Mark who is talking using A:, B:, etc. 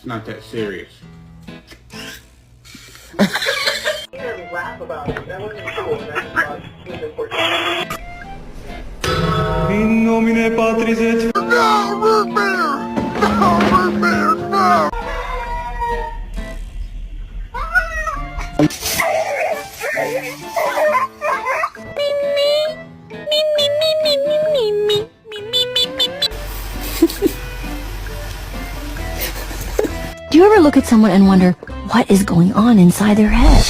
A: It's not that serious.
B: You can laugh about it. That wasn't cool. That was important.
C: In nomine Patris et... No, root beer! No, root beer, no!
D: Do you ever look at someone and wonder what is going on inside their head?